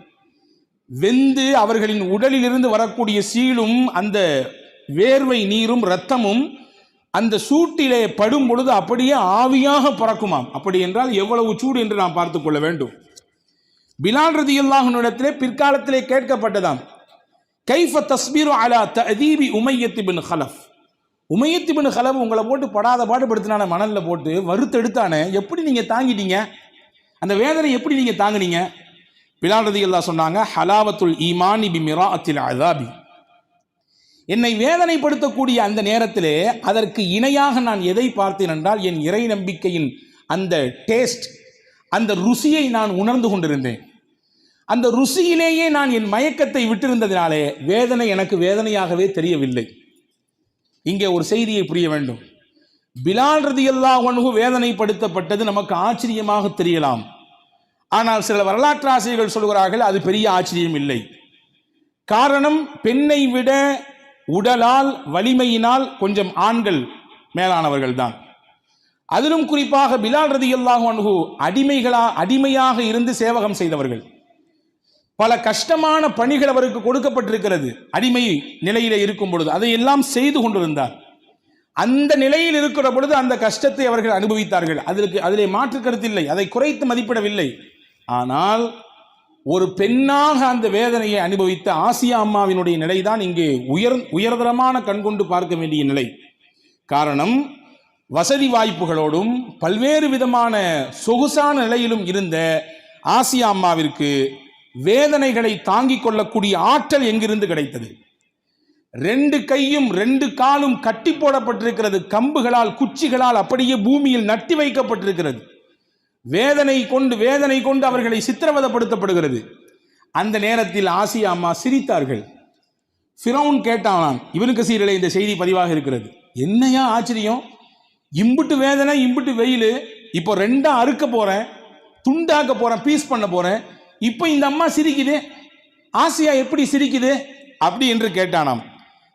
வெந்து அவர்களின் உடலில் இருந்து வரக்கூடிய சீலும் அந்த வேர்வை நீரும் இரத்தமும் அந்த சூட்டிலே படும் பொழுது அப்படியே ஆவியாக பறக்குமாம். அப்படி என்றால் எவ்வளவு சூடு என்று நாம் பார்த்துக் கொள்ள வேண்டும். பிலால் ரலியல்லாஹு அன்ஹு இடத்திலே பிற்காலத்திலே கேட்கப்பட்டதாம், கைஃப தஸ்பீரு அலா தஅதீபி உமையத் பின் கலஃப். உமையத் பின் கலஃப் உங்களை போட்டு படாத பாடுபடுத்தினான, மணலில் போட்டு வறுத்தெடுத்தானே, எப்படி நீங்கள் தாங்கிட்டீங்க? அந்த வேதனை எப்படி நீங்கள் தாங்கினீங்க? பிலால் ரலியல்லாஹு சொன்னாங்க, ஹலாவத்துல் ஈமானி பி மிராஅத்தில் அஸாபி. என்னை வேதனைப்படுத்தக்கூடிய அந்த நேரத்திலே அதற்கு இணையாக நான் எதை பார்த்தேன் என்றால் என் இறை நம்பிக்கையின் அந்த டேஸ்ட், அந்த ருசியை நான் உணர்ந்து கொண்டிருந்தேன். அந்த ருசியிலேயே நான் என் மயக்கத்தை விட்டிருந்ததினாலே வேதனை எனக்கு வேதனையாகவே தெரியவில்லை. இங்கே ஒரு செய்தியை புரிய வேண்டும். பிலால் ரலியல்லாஹு அன்ஹு வேதனைப்படுத்தப்பட்டது நமக்கு ஆச்சரியமாக தெரியலாம். ஆனால் சில வரலாற்று ஆசிரியர்கள் சொல்கிறார்கள் அது பெரிய ஆச்சரியம் இல்லை. காரணம், பெண்ணை விட உடலால் வலிமையினால் கொஞ்சம் ஆண்கள் மேலானவர்கள் தான். அதிலும் குறிப்பாக பிலால் ரலியல்லாஹு அன்ஹு அடிமையாக இருந்து சேவகம் செய்தவர்கள். பல கஷ்டமான பணிகள் அவருக்கு கொடுக்கப்பட்டிருக்கிறது. அடிமை நிலையில இருக்கும் பொழுது அதையெல்லாம் செய்து கொண்டிருந்தார். அந்த நிலையில் இருக்கிற பொழுது அந்த கஷ்டத்தை அவர்கள் அனுபவித்தார்கள். அதிலே மாற்று கருத்தில்லை, அதை குறைத்து மதிப்பிடவில்லை. ஆனால் ஒரு பெண்ணாக அந்த வேதனையை அனுபவித்த ஆசியா அம்மாவினுடைய நிலைதான் இங்கே உயர்தரமான கண்கொண்டு பார்க்க வேண்டிய நிலை. காரணம், வசதி வாய்ப்புகளோடும் பல்வேறு விதமான சொகுசான நிலையிலும் இருந்த ஆசியா அம்மாவிற்கு வேதனைகளை தாங்கிக் கொள்ளக்கூடிய ஆற்றல் எங்கிருந்து கிடைத்தது? 2 கையும் 2 காலும் கட்டி போடப்பட்டிருக்கிறது. கம்புகளால் குச்சிகளால் அப்படியே பூமியில் நட்டி வைக்கப்பட்டிருக்கிறது. வேதனை கொண்டு அவர்களை சித்திரவதப்படுத்தப்படுகிறது. அந்த நேரத்தில் ஆசியா அம்மா சிரித்தார்கள். ஃபிரௌன் கேட்டானாம். இப்னு கஸீரிலே இந்த செய்தி பதிவாக இருக்கிறது. என்னையா ஆச்சரியம், இம்புட்டு வேதனை, இம்புட்டு வெயில், இப்போ 2 அறுக்க போறேன், துண்டாக்க போறேன், பீஸ் பண்ண போறேன், இப்போ இந்த அம்மா சிரிக்குது, ஆசியா எப்படி சிரிக்குது அப்படி என்று கேட்டானாம்.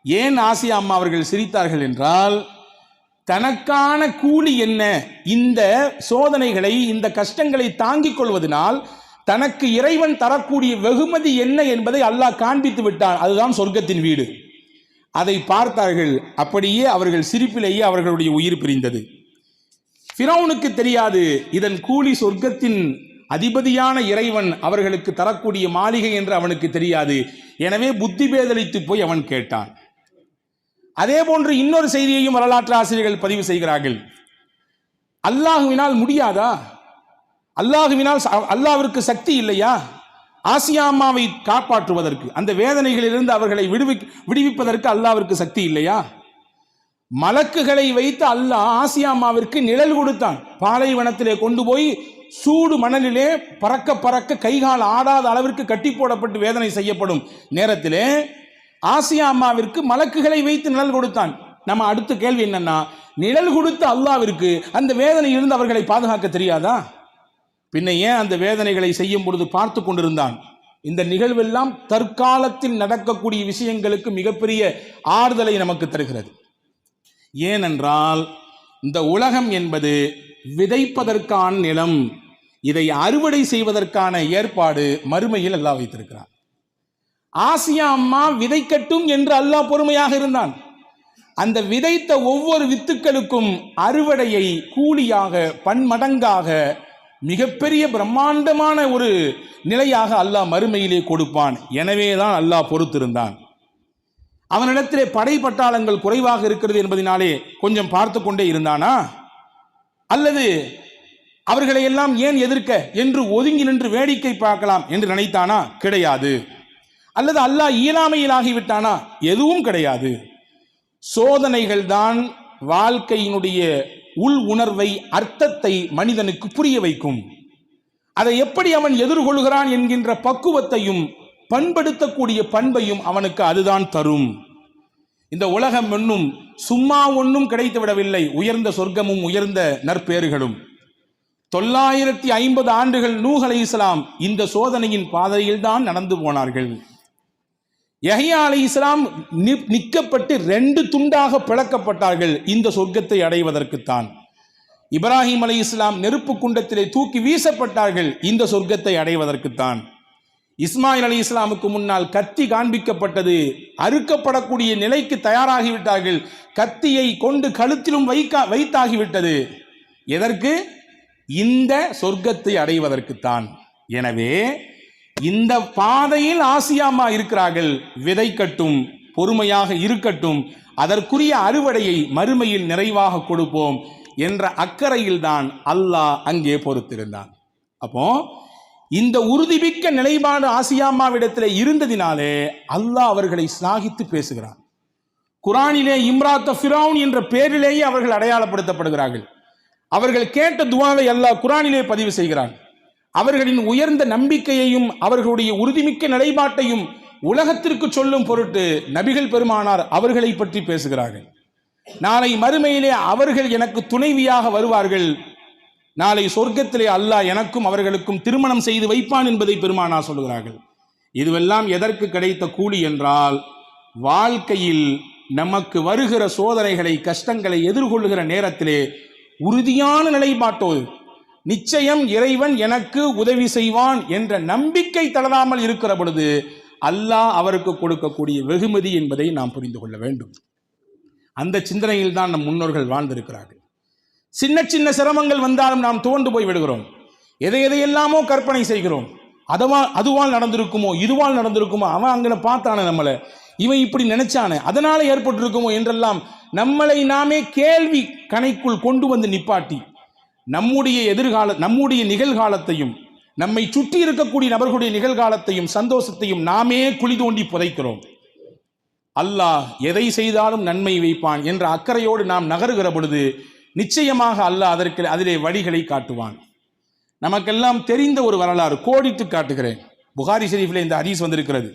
ஏன் ஆசியா அம்மா அவர்கள் சிரித்தார்கள் என்றால், தனக்கான கூலி என்ன, இந்த சோதனைகளை இந்த கஷ்டங்களை தாங்கிக் கொள்வதனால் தனக்கு இறைவன் தரக்கூடிய வெகுமதி என்ன என்பதை அல்லாஹ் காண்பித்து விட்டான். அதுதான் சொர்க்கத்தின் வீடு. அதை பார்த்தார்கள். அப்படியே அவர்கள் சிரிப்பிலேயே அவர்களுடைய உயிர் பிரிந்தது. ஃபிரௌனுக்கு தெரியாது இதன் கூலி சொர்க்கத்தின் அதிபதியான இறைவன் அவர்களுக்கு தரக்கூடிய மாளிகை என்று அவனுக்கு தெரியாது. எனவே புத்தி பேதலித்து போய் அவன் கேட்டான். அதே போன்று இன்னொரு செய்தியையும் வரலாற்று ஆசிரியர்கள் பதிவு செய்கிறார்கள். அல்லாஹுவினால் முடியாதா? அல்லாஹ்விற்கு சக்தி இல்லையா? ஆசியா அம்மாவை காப்பாற்றுவதற்கு, அந்த வேதனைகளிலிருந்து அவர்களை விடுவிப்பதற்கு அல்லாஹ்விற்கு சக்தி இல்லையா? மலக்குகளை வைத்து அல்லாஹ் ஆசியா அம்மாவிற்கு நிழல் கொடுத்தான். பாலைவனத்திலே கொண்டு போய் சூடு மணலிலே பறக்க பறக்க கைகால் ஆடாத அளவிற்கு கட்டி போடப்பட்டு வேதனை செய்யப்படும் நேரத்திலே ஆசியா அம்மாவிற்கு மலக்குகளை வைத்து நிழல் கொடுத்தான். நம்ம அடுத்த கேள்வி என்னன்னா, நிழல் கொடுத்த அல்லாஹ்விற்கு அந்த வேதனையிலிருந்து அவர்களை பாதுகாக்க தெரியாதா? பின்ன ஏன் அந்த வேதனைகளை செய்யும் பொழுது பார்த்து கொண்டிருந்தான்? இந்த நிகழ்வெல்லாம் தற்காலத்தில் நடக்கக்கூடிய விஷயங்களுக்கு மிகப்பெரிய ஆறுதலை நமக்கு தருகிறது. ஏனென்றால் இந்த உலகம் என்பது விதைப்பதற்கான நிலம், இதை அறுவடை செய்வதற்கான ஏற்பாடு மறுமையில் அல்லாஹ் வைத்திருக்கிறான். ஆசியா அம்மா விதைக்கட்டும் என்று அல்லாஹ் பொறுமையாக இருந்தான். அந்த விதைத்த ஒவ்வொரு வித்துக்களுக்கும் அறுவடையை கூலியாக பன்மடங்காக மிகப்பெரிய பிரம்மாண்டமான ஒரு நிலையாக அல்லாஹ் மறுமையிலே கொடுப்பான். எனவேதான் அல்லாஹ் பொறுத்திருந்தான். அவனிடத்திலே படை பட்டாளங்கள் குறைவாக இருக்கிறது என்பதனாலே கொஞ்சம் பார்த்து கொண்டே இருந்தானா? அல்லது அவர்களை எல்லாம் ஏன் எதிர்க்க என்று ஒதுங்கி நின்று வேடிக்கை பார்க்கலாம் என்று நினைத்தானா? கிடையாது. அல்லது அல்லாஹ் இயலாமையில் ஆகிவிட்டானா? எதுவும் கிடையாது. சோதனைகள் தான் வாழ்க்கையினுடைய உள் உணர்வை, அர்த்தத்தை மனிதனுக்கு புரிய வைக்கும். அதை எப்படி அவன் எதிர்கொள்கிறான் என்கின்ற பக்குவத்தையும் பண்படுத்தக்கூடிய பண்பையும் அவனுக்கு அதுதான் தரும். இந்த உலகம் ஒன்றும் சும்மா ஒன்றும் கிடைத்து விடவில்லை. உயர்ந்த சொர்க்கமும் உயர்ந்த நற்பேறுகளும். 950 ஆண்டுகள் நூஹ் அலைஹிஸ்ஸலாம் இந்த சோதனையின் பாதையில் தான் நடந்து போனார்கள். யஹ்யா அலைஹிஸ்ஸலாம் நிற்கப்பட்டு 2 துண்டாக பிளக்கப்பட்டார்கள் இந்த சொர்க்கத்தை அடைவதற்குத்தான். இப்ராஹிம் அலைஹிஸ்ஸலாம் நெருப்பு குண்டத்திலே தூக்கி வீசப்பட்டார்கள் இந்த சொர்க்கத்தை அடைவதற்குத்தான். இஸ்மாயில் அலைஹிஸ்ஸலாமுக்கு முன்னால் கத்தி காண்பிக்கப்பட்டது, அறுக்கப்படக்கூடிய நிலைக்கு தயாராகிவிட்டார்கள். கத்தியை கொண்டு கழுத்திலும் வைத்தாகிவிட்டது. எதற்கு? இந்த சொர்க்கத்தை அடைவதற்குத்தான். எனவே இந்த பாதையில் ஆசியா அம்மா இருக்கிறார்கள். விதைக்கட்டும், பொறுமையாக இருக்கட்டும், அதற்குரிய அறுவடையை மறுமையில் நிறைவாக கொடுப்போம் என்ற அக்கறையில் தான் அல்லாஹ் அங்கே பொறுத்திருந்தான். அப்போ இந்த உறுதிமிக்க நிலைப்பாடு ஆசியா அம்மாவிடத்தில் இருந்ததினாலே அல்லாஹ் அவர்களை சிலாகித்து பேசுகிறான். குரானிலே இம்ராத் ஃபிரௌன் என்ற பெயரிலேயே அவர்கள் அடையாளப்படுத்தப்படுகிறார்கள். அவர்கள் கேட்ட துஆவை அல்லாஹ் குரானிலே பதிவு செய்கிறான். அவர்களின் உயர்ந்த நம்பிக்கையையும் அவர்களுடைய உறுதிமிக்க நிலைப்பாட்டையும் உலகத்திற்கு சொல்லும் பொருட்டு நபிகள் பெருமானார் அவர்களை பற்றி பேசுகிறார்கள். நாளை மறுமையிலே அவர்கள் எனக்கு துணைவியாக வருவார்கள். நாளை சொர்க்கத்திலே அல்லாஹ் எனக்கும் அவர்களுக்கும் திருமணம் செய்து வைப்பான் என்பதை பெருமானார் சொல்கிறார்கள். இதுவெல்லாம் எதற்கு கிடைத்த கூலி என்றால், வாழ்க்கையில் நமக்கு வருகிற சோதனைகளை கஷ்டங்களை எதிர்கொள்ளுகிற நேரத்திலே உறுதியான நிலைப்பாட்டோடு நிச்சயம் இறைவன் எனக்கு உதவி செய்வான் என்ற நம்பிக்கை தளராமல் இருக்கிற பொழுது அல்லாஹ் அவருக்கு கொடுக்கக்கூடிய வெகுமதி என்பதை நாம் புரிந்து கொள்ள வேண்டும். அந்த சிந்தனையில் தான் நம் முன்னோர்கள் வாழ்ந்திருக்கிறார்கள். சின்ன சின்ன சிரமங்கள் வந்தாலும் நாம் துவண்டு போய் விடுகிறோம். எதையெல்லாமோ கற்பனை செய்கிறோம். அதுவால் நடந்திருக்குமோ, இதுவால் நடந்திருக்குமோ, அவன் அங்கே பார்த்தானே நம்மளை, இவன் இப்படி நினைச்சானே, அதனால ஏற்பட்டிருக்குமோ என்றெல்லாம் நம்மளை நாமே கேள்வி கணைக்குள் கொண்டு வந்து நிப்பாட்டி நம்முடைய நிகழ்காலத்தையும் நம்மை சுற்றி இருக்கக்கூடிய நபர்களுடைய நிகழ்காலத்தையும் சந்தோஷத்தையும் நாமே குழி தோண்டி புதைக்கிறோம். அல்லாஹ் எதை செய்தாலும் நன்மை வைப்பான் என்ற அக்கறையோடு நாம் நகருகிற பொழுது நிச்சயமாக அல்லாஹ் அதிலே வழிகளை காட்டுவான். நமக்கெல்லாம் தெரிந்த ஒரு வரலாறு கோடிட்டு காட்டுகிறேன். புகாரி ஷெரீஃபில் இந்த ஹதீஸ் வந்திருக்கிறது.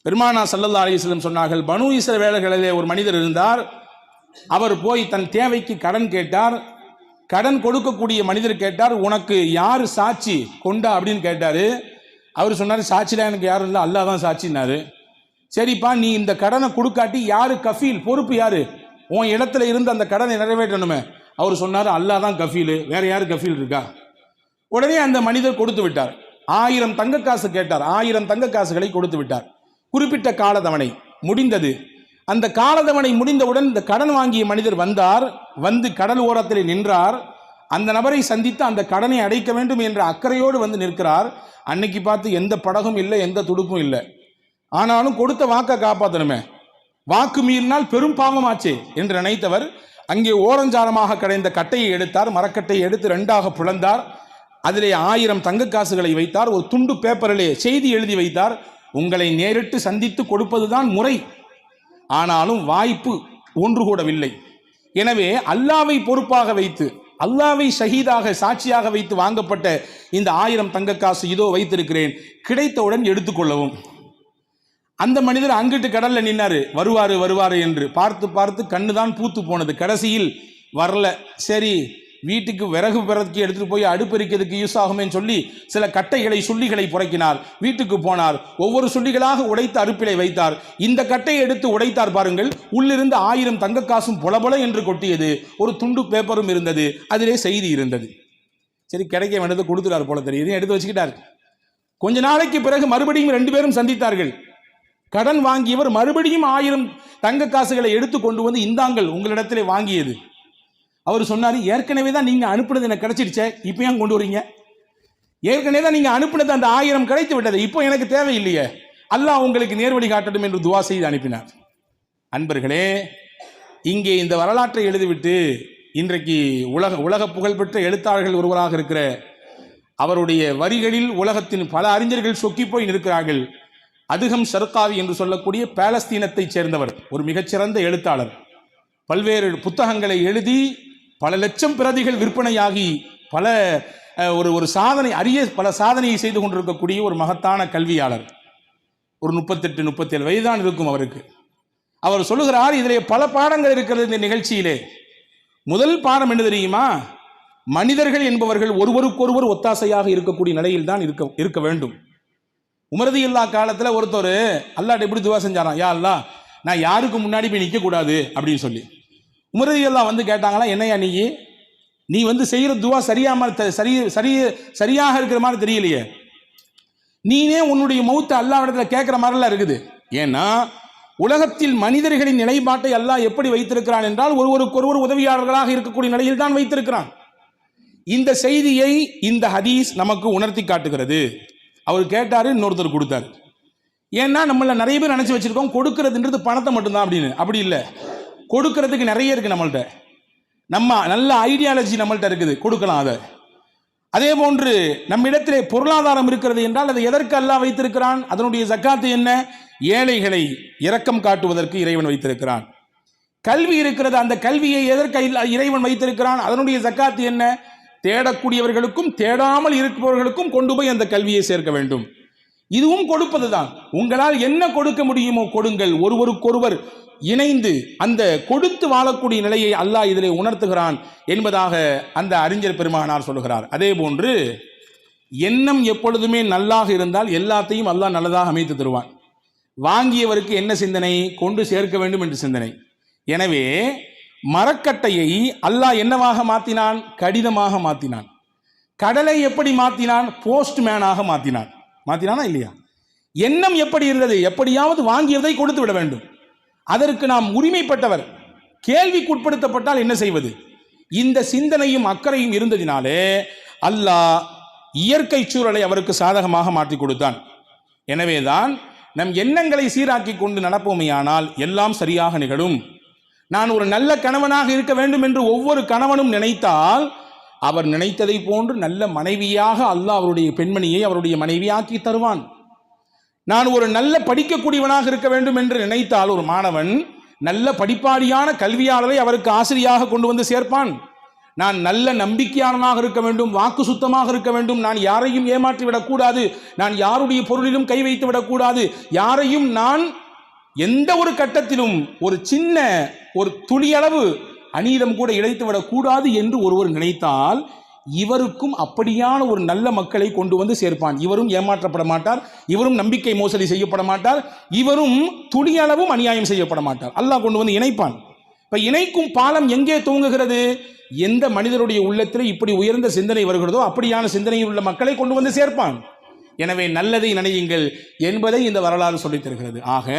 பெருமானா ஸல்லல்லாஹு அலைஹி வஸல்லம் சொன்னார்கள், பனு இஸ்ரவேலர்களிலே ஒரு மனிதர் இருந்தார். அவர் போய் தன் தேவைக்கு கடன் கேட்டார். கடன் கொடுக்கக்கூடிய மனிதர் கேட்டார், உனக்கு யார் சாட்சி கொண்டா அப்படின்னு கேட்டார். அவர் சொன்னார், சாட்சிலாம் எனக்கு யாரும் இல்லை, அல்லாஹ் தான் சாட்சினாரு. சரிப்பா, நீ இந்த கடனை கொடுக்காட்டி யாரு கஃபீல், பொறுப்பு யாரு, உன் இடத்துல இருந்து அந்த கடனை நிறைவேற்றணுமே. அவர் சொன்னார், அல்லாஹ் தான் கஃபீல், வேற யாரு கஃபீல் இருக்கா? உடனே அந்த மனிதர் கொடுத்து விட்டார். 1000 தங்க காசு கேட்டார். 1000 தங்க காசுகளை கொடுத்து விட்டார். குறிப்பிட்ட காலதவணை முடிந்தது. அந்த காலதவணை முடிந்தவுடன் இந்த கடன் வாங்கிய மனிதர் வந்தார். வந்து கடல் ஓரத்தில் நின்றார். அந்த நபரை சந்தித்து அந்த கடனை அடைக்க வேண்டும் என்ற அக்கறையோடு வந்து நிற்கிறார். அன்னைக்கு பார்த்து எந்த படகும் இல்லை, எந்த துடுப்பும் இல்லை. ஆனாலும் கொடுத்த வாக்கை காப்பாற்றணுமே, வாக்கு மீறினால் பெரும் பாவமாச்சே என்று நினைத்தவர் அங்கே ஓரஞ்சாரமாக கிடைந்த கட்டையை எடுத்தார். மரக்கட்டையை எடுத்து 2ஆக பிளந்தார். அதிலே 1000 தங்க காசுகளை வைத்தார். ஒரு துண்டு பேப்பரிலே செய்தி எழுதி வைத்தார், உங்களை நேரிட்டு சந்தித்து கொடுப்பதுதான் முறை, ஆனாலும் வாய்ப்பு ஒன்று கூடவில்லை. எனவே அல்லாவை பொறுப்பாக வைத்து, அல்லாவை ஷஹீதாக சாட்சியாக வைத்து வாங்கப்பட்ட இந்த 1000 தங்க காசு இதோ வைத்திருக்கிறேன், கிடைத்தவுடன் எடுத்துக்கொள்ளவும். அந்த மனிதர் அங்கிட்டு கடல்ல நின்னாரு, வருவாரு என்று பார்த்து பார்த்து கண்ணுதான் பூத்து போனது. கடைசியில் வரல. சரி, வீட்டுக்கு விறகு பிறகு எடுத்துட்டு போய் அடுப்பெரிக்கிறதுக்கு யூஸ் ஆகுமேன்னு சொல்லி சில கட்டைகளை சுள்ளிகளை புறக்கினார். வீட்டுக்கு போனார். ஒவ்வொரு சுள்ளிகளாக உடைத்து அடுப்பிலை வைத்தார். இந்த கட்டையை எடுத்து உடைத்தார். பாருங்கள், உள்ளிருந்து 1000 தங்க காசும் பொலபொல என்று கொட்டியது. ஒரு துண்டு பேப்பரும் இருந்தது, அதிலே செய்தி இருந்தது. சரி, கிடைக்க வேண்டியது கொடுத்துட்டார் போல தெரியுது, எடுத்து வச்சுக்கிட்டார். கொஞ்ச நாளைக்கு பிறகு மறுபடியும் 2 பேரும் சந்தித்தார்கள். கடன் வாங்கியவர் மறுபடியும் 1000 தங்க காசுகளை எடுத்து கொண்டு வந்து, இந்தாங்கள் உங்களிடத்திலே வாங்கியது. அவர் சொன்னார், ஏற்கனவே தான் நீங்க அனுப்புனது எனக்கு கிடைச்சிருச்சே, இப்போ ஏன் கொண்டு வரீங்க? ஏற்கனவே தான் நீங்க அனுப்புனது அந்த 1000 கிடைத்து விட்டது, இப்போ எனக்கு தேவையில்லையே, அல்லாஹ் உங்களுக்கு நேர்வழி காட்டட்டும் என்று துவா செய்து அனுப்பினார். அன்பர்களே, இங்கே இந்த வரலாற்றை எழுதிவிட்டு இன்றைக்கு உலக புகழ்பெற்ற எழுத்தாளர்கள் ஒருவராக இருக்கிற அவருடைய வரிகளில் உலகத்தின் பல அறிஞர்கள் சொக்கி போய் நிற்கிறார்கள். அதுகம் ஷர்காவி என்று சொல்லக்கூடிய பாலஸ்தீனத்தைச் சேர்ந்தவர், ஒரு மிகச்சிறந்த எழுத்தாளர். பல்வேறு புத்தகங்களை எழுதி பல லட்சம் பிரதிகள் விற்பனையாகி ஒரு சாதனை, பல சாதனையை செய்து கொண்டிருக்கக்கூடிய ஒரு மகத்தான கல்வியாளர். ஒரு 38-37 வயதுதான் இருக்கும் அவருக்கு. அவர் சொல்லுகிறார், இதிலே பல பாடங்கள் இருக்கிறது இந்த நிகழ்ச்சியிலே. முதல் பாடம் என்ன தெரியுமா? மனிதர்கள் என்பவர்கள் ஒருவருக்கொருவர் ஒத்தாசையாக இருக்கக்கூடிய நிலையில் தான் இருக்க வேண்டும். உமர் ரலியல்லாஹு காலத்தில் ஒருத்தர் அல்லாஹ்ட்ட எப்படி துவா செஞ்சாராம், யா அல்லாஹ், நான் யாருக்கு முன்னாடி போய் நிற்கக்கூடாது அப்படின்னு சொல்லி. உமர் ரலியல்லாஹு வந்து கேட்டாங்களா, என்னையா நீ வந்து செய்கிற துவா சரியாக இருக்கிற மாதிரி தெரியலையே, நீனே உன்னுடைய மௌத்தை அல்லாஹ்விடத்துல கேட்குற மாதிரிலாம் இருக்குது. ஏன்னா உலகத்தில் மனிதர்களின் நிலைப்பாட்டை அல்லாஹ் எப்படி வைத்திருக்கிறான் என்றால், ஒருவருக்கொருவர் உதவியாளர்களாக இருக்கக்கூடிய நிலையில் தான் வைத்திருக்கிறான். இந்த செய்தியை இந்த ஹதீஸ் நமக்கு உணர்த்தி காட்டுகிறது. அவர் கேட்டாரு, இன்னொருத்தர் கொடுத்தாரு. ஏன்னா நம்மள நிறைய பேர் நினைச்சு வச்சிருக்கோம் கொடுக்கறதுன்றது பணத்தை மட்டும்தான் அப்படின்னு. அப்படி இல்லை, கொடுக்கறதுக்கு நிறைய இருக்கு நம்மள்ட்ட. நம்ம நல்ல ஐடியாலஜி நம்மள்ட்ட இருக்குது, கொடுக்கலாம் அதை. அதே போன்று நம்ம இடத்திலே பொருளாதாரம் இருக்கிறது என்றால் அதை எதற்கு அல்லாஹ் வைத்திருக்கிறான்? அதனுடைய ஜக்காத்து என்ன? ஏழைகளை இரக்கம் காட்டுவதற்கு இறைவன் வைத்திருக்கிறான். கல்வி இருக்கிறது, அந்த கல்வியை எதற்கு இறைவன் வைத்திருக்கிறான்? அதனுடைய ஜக்காத்து என்ன? தேடக்கூடியவர்களுக்கும் தேடாமல் இருப்பவர்களுக்கும் கொண்டு போய் அந்த கல்வியை சேர்க்க வேண்டும். இதுவும் கொடுப்பதுதான். உங்களால் என்ன கொடுக்க முடியுமோ கொடுங்கள். ஒருவருக்கொருவர் இணைந்து அந்த கொடுத்து வாழக்கூடிய நிலையை அல்லாஹ் இதிலே உணர்த்துகிறான் என்பதாக அந்த அறிஞர் பெருமானார் சொல்லுகிறார். அதே போன்று எண்ணம் எப்பொழுதுமே நல்லாக இருந்தால் எல்லாத்தையும் அல்லாஹ் நல்லதாக அமைத்து தருவான். வாங்கியவருக்கு என்ன சிந்தனை? கொண்டு சேர்க்க வேண்டும் என்று சிந்தனை. எனவே மரக்கட்டையை அல்லாஹ் என்னவாக மாற்றினான்? கடிதமாக மாற்றினான். கடலை எப்படி மாற்றினான்? போஸ்ட்மேனாக மாற்றினான். மாற்றினானா இல்லையா? எண்ணம் எப்படி இருந்தது? எப்படியாவது வாங்கியதை கொடுத்து விட வேண்டும். அதற்கு நாம் உரிமைப்பட்டவர். கேள்விக்குட்படுத்தப்பட்டால் என்ன செய்வது? இந்த சிந்தனையும் அக்கறையும் இருந்ததினாலே அல்லாஹ் இயற்கை சூழலை அவருக்கு சாதகமாக மாற்றி கொடுத்தான். எனவேதான் நம் எண்ணங்களை சீராக்கி கொண்டு நடப்போமையானால் எல்லாம் சரியாக நிகழும். நான் ஒரு நல்ல கணவனாக இருக்க வேண்டும் என்று ஒவ்வொரு கணவனும் நினைத்தால் அவர் நினைத்ததை போன்று நல்ல மனைவியாக அல்லாஹ் அவருடைய பெண்மணியை அவருடைய மனைவியாக்கி தருவான். நான் ஒரு நல்ல படிக்கக்கூடியவனாக இருக்க வேண்டும் என்று நினைத்தால் ஒரு மாணவன் நல்ல படிப்பாளியான கல்வியாளரை அவருக்கு ஆசிரியாக கொண்டு வந்து சேர்ப்பான். நான் நல்ல நம்பிக்கையாளனாக இருக்க வேண்டும், வாக்கு சுத்தமாக இருக்க வேண்டும், நான் யாரையும் ஏமாற்றி விடக்கூடாது, நான் யாருடைய பொருளிலும் கை வைத்து விடக்கூடாது, யாரையும் நான் எந்த ஒரு கட்டத்திலும் ஒரு சின்ன ஒரு துளியளவு அநீதம் கூட இழைத்து விடக்கூடாது என்று ஒருவர் நினைத்தால் இவருக்கும் அப்படியான ஒரு நல்ல மக்களை கொண்டு வந்து சேர்ப்பான். இவரும் ஏமாற்றப்பட மாட்டார், இவரும் நம்பிக்கை மோசடி செய்யப்பட மாட்டார், இவரும் துளியளவும் அநியாயம் செய்யப்பட மாட்டார். அல்லாஹ் கொண்டு வந்து இணைப்பான். இப்ப இணைக்கும் பாலம் எங்கே துவங்குகிறது? எந்த மனிதருடைய உள்ளத்தில் இப்படி உயர்ந்த சிந்தனை வருகிறதோ அப்படியான சிந்தனையில் உள்ள மக்களை கொண்டு வந்து சேர்ப்பான். எனவே நல்லதை நினையுங்கள் என்பதை இந்த வரலாறு சொல்லித் தருகிறது. ஆக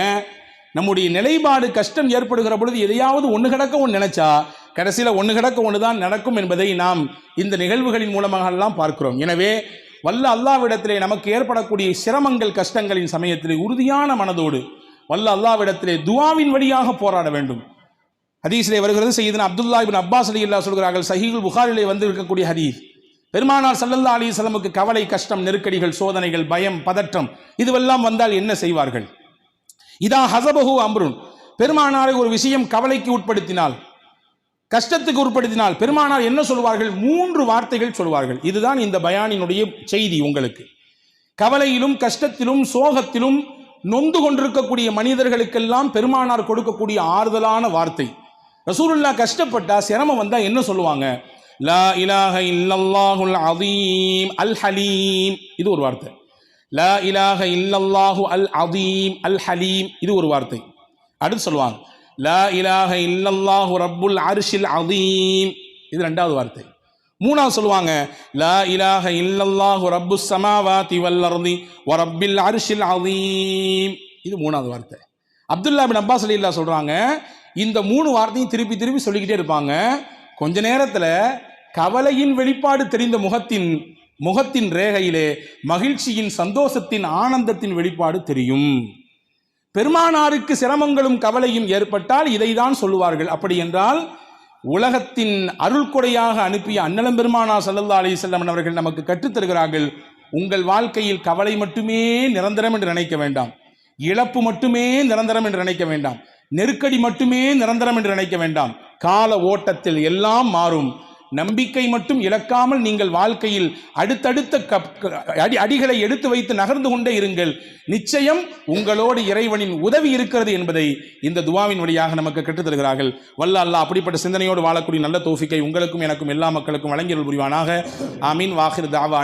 நம்முடைய நிலைப்பாடு கஷ்டம் ஏற்படுகிற பொழுது எதையாவது ஒன்று கிடக்க ஒன்று நினைச்சா கடைசியில் ஒன்று கிடக்க ஒன்று தான் நடக்கும் என்பதை நாம் இந்த நிகழ்வுகளின் மூலமாக எல்லாம் பார்க்கிறோம். எனவே வல்ல அல்லாஹ்விடத்திலே நமக்கு ஏற்படக்கூடிய சிரமங்கள் கஷ்டங்களின் சமயத்திலே உறுதியான மனதோடு வல்ல அல்லாஹ்விடத்திலே துஆவின் வழியாக போராட வேண்டும். ஹதீஸிலே வருகிறது, சையதுனா அப்துல்லா இப்னு அப்பாஸ் ரலியல்லாஹு சொல்கிறார்கள், சஹீஹுல் புகாரிலே வந்து இருக்கக்கூடிய ஹதீஸ், பெருமானார் ஸல்லல்லாஹு அலைஹி வஸல்லமுக்கு கவலை, கஷ்டம், நெருக்கடிகள், சோதனைகள், பயம், பதற்றம் இதுவெல்லாம் வந்தால் என்ன செய்வார்கள்? இதா ஹஸபஹு அம்ருன், பெருமானாரை ஒரு விஷயம் கவலைக்கு உட்படுத்தினால், கஷ்டத்துக்கு உட்படுத்தினால் பெருமானார் என்ன சொல்வார்கள்? 3 வார்த்தைகள் சொல்வார்கள். இதுதான் இந்த பயானினுடைய செய்தி. உங்களுக்கு கவலையிலும் கஷ்டத்திலும் சோகத்திலும் நொந்து கொண்டிருக்கக்கூடிய மனிதர்களுக்கெல்லாம் பெருமானார் கொடுக்கக்கூடிய ஆறுதலான வார்த்தை. ரசூலுல்லாஹ் கஷ்டப்பட்டா சிரமம் வந்தா என்ன சொல்லுவாங்க? லா இலாஹ இல்லல்லாஹுல் அதீம் அல் ஹலீம், இது ஒரு வார்த்தை. லா இலாஹ இல்லல்லாஹு அல் அதீம் அல் ஹலீம், இது ஒரு வார்த்தை. அடுத்து சொல்லுவாங்க லா இலாஹ இல்லல்லாஹு ரப்புல் அர்ஷில் அதீம், இது 2வது வார்த்தை. 3வது சொல்லுவாங்க லா இலாஹ இல்லல்லாஹு ரப்புஸ் ஸமாவாதி வல் அர்தி வ ரப்பில் அர்ஷில் அதீம், இது 3வது வார்த்தை. அப்துல்லா பின் அப்பாஸ் ரலியல்லாஹு சொல்றாங்க, இந்த 3 வார்த்தையும் திருப்பி திருப்பி சொல்லிக்கிட்டே இருப்பாங்க. கொஞ்ச நேரத்தில் கவலையின் வெளிப்பாடு தெரிந்த முகத்தின் ரேகையிலே மகிழ்ச்சியின், சந்தோஷத்தின், ஆனந்தத்தின் வெளிப்பாடு தெரியும். பெருமானாருக்கு சிரமங்களும் கவலையும் ஏற்பட்டால் இதைதான் சொல்லுவார்கள். அப்படி என்றால் உலகத்தின் அருள்கொடையாக அனுப்பிய அன்னலம் பெருமானார் ஸல்லல்லாஹு அலைஹி வஸல்லம் அவர்கள் நமக்கு கற்றுத்தருகிறார்கள், உங்கள் வாழ்க்கையில் கவலை மட்டுமே நிரந்தரம் என்று நினைக்க வேண்டாம், இழப்பு மட்டுமே நிரந்தரம் என்று நினைக்க வேண்டாம், நெருக்கடி மட்டுமே நிரந்தரம் என்று நினைக்க வேண்டாம். கால ஓட்டத்தில் எல்லாம் மாறும். நம்பிக்கை மட்டும் இழக்காமல் நீங்கள் வாழ்க்கையில் அடுத்தடுத்த அடிகளை எடுத்து வைத்து நகர்ந்து கொண்டே இருங்கள். நிச்சயம் உங்களோடு இறைவனின் உதவி இருக்கிறது என்பதை இந்த துஆவின் வழியாக நமக்கு கற்றுத்தருகிறார்கள். வல்ல அல்லாஹ் அப்படிப்பட்ட சிந்தனையோடு வாழக்கூடிய நல்ல தௌஃபீக்கை உங்களுக்கும் எனக்கும் எல்லா மக்களுக்கும் வழங்கியருள் புரிவானாக. ஆமீன். வாஹிர் தாவா.